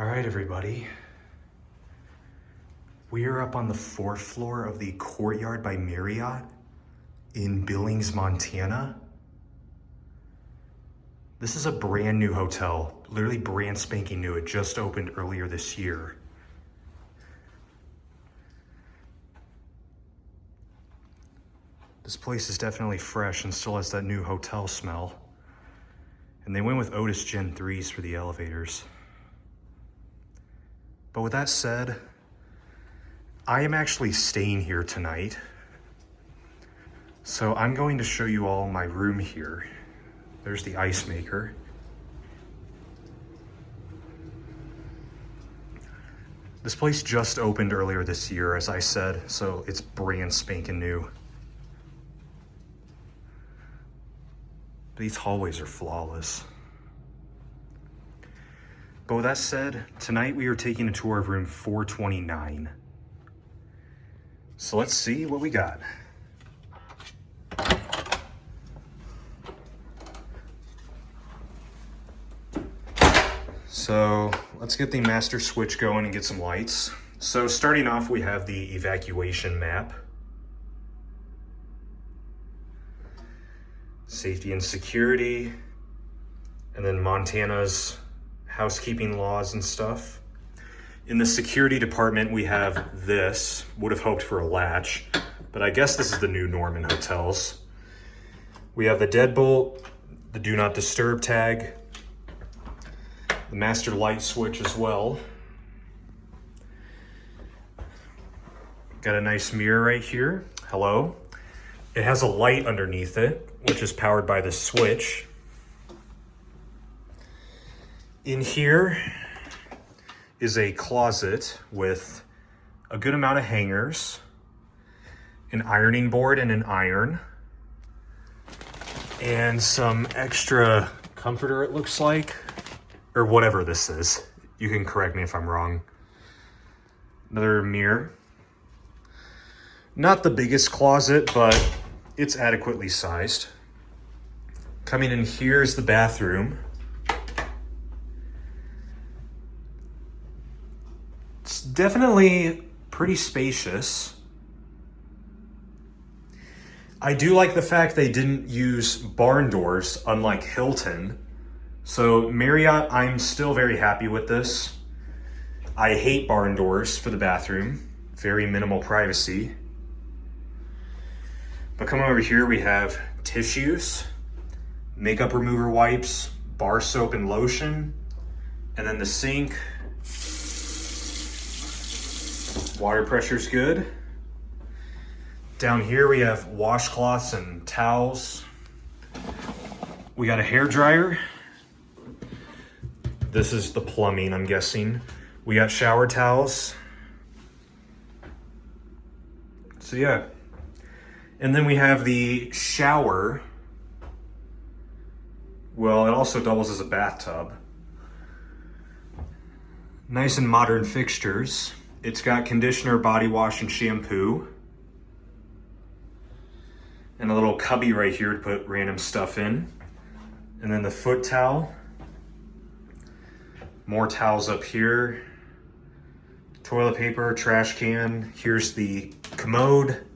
All right, everybody. We are up on the 4th floor of the Courtyard by Marriott in Billings, Montana. This is a brand new hotel, literally brand spanking new. It just opened earlier this year. This place is definitely fresh and still has that new hotel smell. And they went with Otis Gen 3s for the elevators. But with that said, I am actually staying here tonight. So I'm going to show you all my room here. There's the ice maker. This place just opened earlier this year, as I said, so it's brand spanking new. These hallways are flawless. But with that said, tonight we are taking a tour of room 429. So let's see what we got. So let's get the master switch going and get some lights. So starting off, we have the evacuation map. Safety and security, and then Montana's housekeeping laws and stuff. In the security department, we have this. Would have hoped for a latch, but I guess this is the new norm in hotels. We have the deadbolt, the do not disturb tag, the master light switch as well. Got a nice mirror right here. Hello. It has a light underneath it, which is powered by the switch. In here is a closet with a good amount of hangers, an ironing board and an iron, and some extra comforter, it looks like, or whatever this is. You can correct me if I'm wrong. Another mirror. Not the biggest closet, but it's adequately sized. Coming in here is the bathroom. It's definitely pretty spacious. I do like the fact they didn't use barn doors, unlike Hilton. So Marriott, I'm still very happy with this. I hate barn doors for the bathroom. Very minimal privacy. But coming over here, we have tissues, makeup remover wipes, bar soap and lotion, and then the sink. Water pressure's good. Down here we have washcloths and towels. We got a hair dryer. This is the plumbing, I'm guessing. We got shower towels. So yeah. And then we have the shower. Well, it also doubles as a bathtub. Nice and modern fixtures. It's got conditioner, body wash, and shampoo. And a little cubby right here to put random stuff in. And then the foot towel. More towels up here. Toilet paper, trash can. Here's the commode.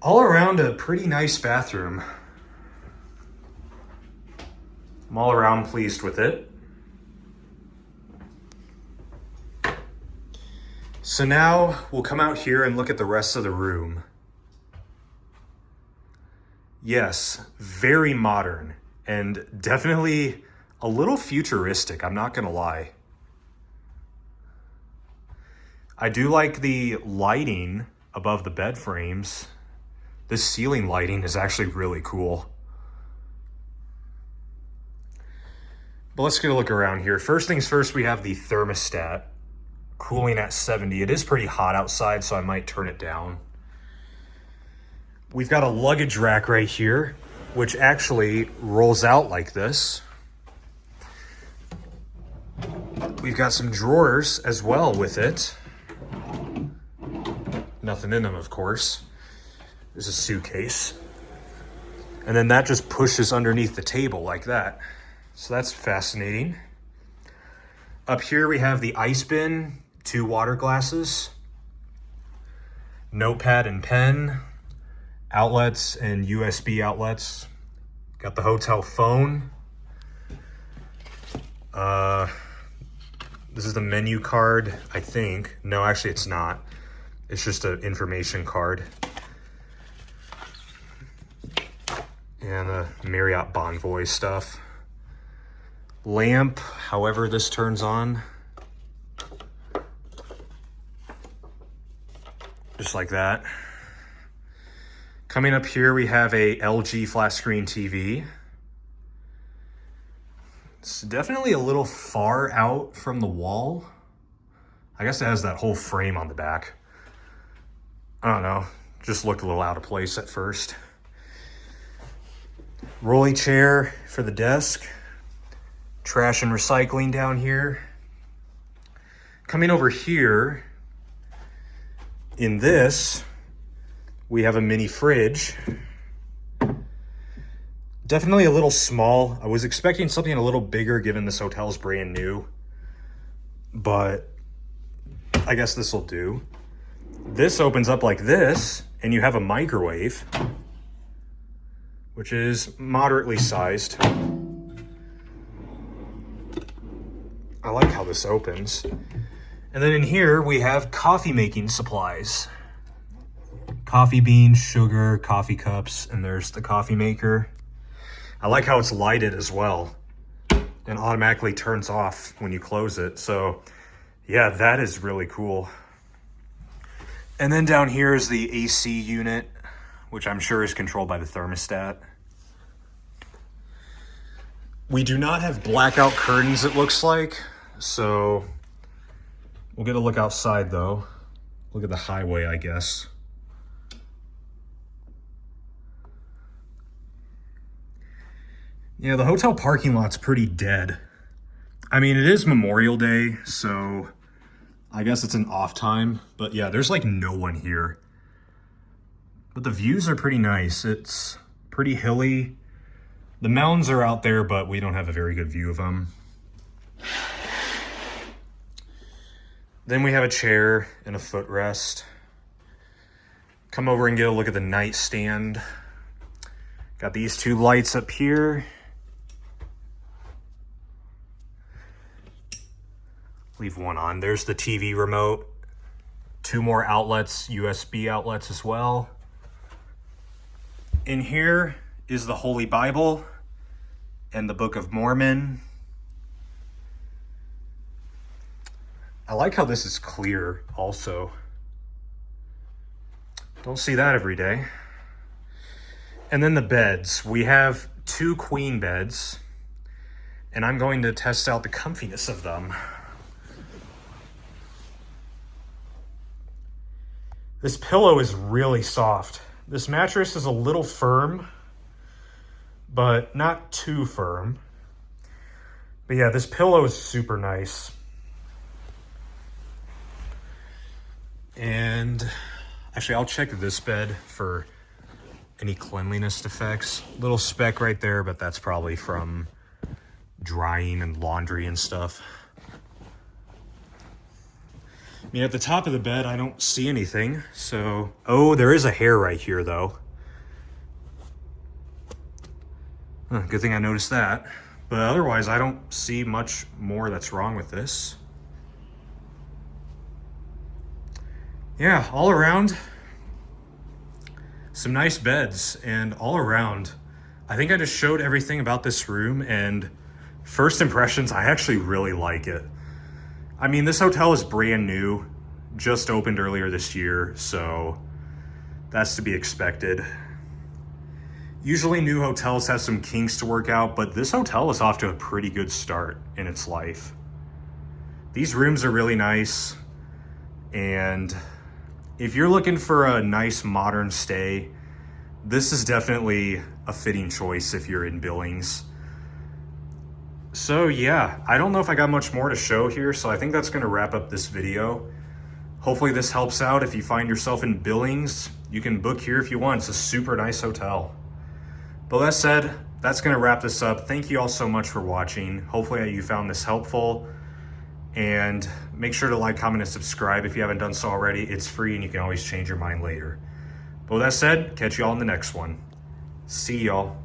All around a pretty nice bathroom. I'm all around pleased with it. So now we'll come out here and look at the rest of the room. Yes, very modern and definitely a little futuristic, I'm not gonna lie. I do like the lighting above the bed frames. This ceiling lighting is actually really cool. But let's get a look around here. First things first, we have the thermostat cooling at 70. It is pretty hot outside, so I might turn it down. We've got a luggage rack right here, which actually rolls out like this. We've got some drawers as well with it. Nothing in them, of course. There's a suitcase. And then that just pushes underneath the table like that. So that's fascinating. Up here we have the ice bin, 2 water glasses, notepad and pen, outlets and USB outlets. Got the hotel phone. This is the menu card, I think. No, actually it's not. It's just an information card. And the Marriott Bonvoy stuff. Lamp, however this turns on. Just like that. Coming up here, we have a LG flat screen TV. It's definitely a little far out from the wall. I guess it has that whole frame on the back. I don't know, just looked a little out of place at first. Rolly chair for the desk. Trash and recycling down here. Coming over here, in this, we have a mini fridge. Definitely a little small. I was expecting something a little bigger given this hotel's brand new, but I guess this will do. This opens up like this, and you have a microwave, which is moderately sized. I like how this opens. And then in here, we have coffee making supplies. Coffee beans, sugar, coffee cups, and there's the coffee maker. I like how it's lighted as well and automatically turns off when you close it. So yeah, that is really cool. And then down here is the AC unit, which I'm sure is controlled by the thermostat. We do not have blackout curtains, it looks like. So we'll get a look outside though. Look at the highway, I guess. Yeah, the hotel parking lot's pretty dead. I mean, it is Memorial Day, so I guess it's an off time. But yeah, there's like no one here. But the views are pretty nice. It's pretty hilly. The mountains are out there, but we don't have a very good view of them. Then we have a chair and a footrest. Come over and get a look at the nightstand. Got these 2 lights up here. Leave one on. There's the TV remote. 2 more outlets, USB outlets as well. In here is the Holy Bible and the Book of Mormon. I like how this is clear also. Don't see that every day. And then the beds. We have 2 queen beds, and I'm going to test out the comfiness of them. This pillow is really soft. This mattress is a little firm, but not too firm. But yeah, this pillow is super nice. And actually, I'll check this bed for any cleanliness defects. Little speck right there, but that's probably from drying and laundry and stuff. I mean, at the top of the bed, I don't see anything. So, oh, there is a hair right here, though. Good thing I noticed that. But otherwise, I don't see much more that's wrong with this. Yeah, all around, some nice beds. And all around, I think I just showed everything about this room. And first impressions, I actually really like it. I mean, this hotel is brand new, just opened earlier this year, so that's to be expected. Usually new hotels have some kinks to work out, but this hotel is off to a pretty good start in its life. These rooms are really nice, and if you're looking for a nice modern stay, this is definitely a fitting choice if you're in Billings. So yeah, I don't know if I got much more to show here, so I think that's going to wrap up this video. Hopefully this helps out. If you find yourself in Billings, you can book here if you want. It's a super nice hotel. But that said, that's going to wrap this up. Thank you all so much for watching. Hopefully you found this helpful. And make sure to like, comment, and subscribe if you haven't done so already. It's free and you can always change your mind later. But with that said, catch you all in the next one. See y'all.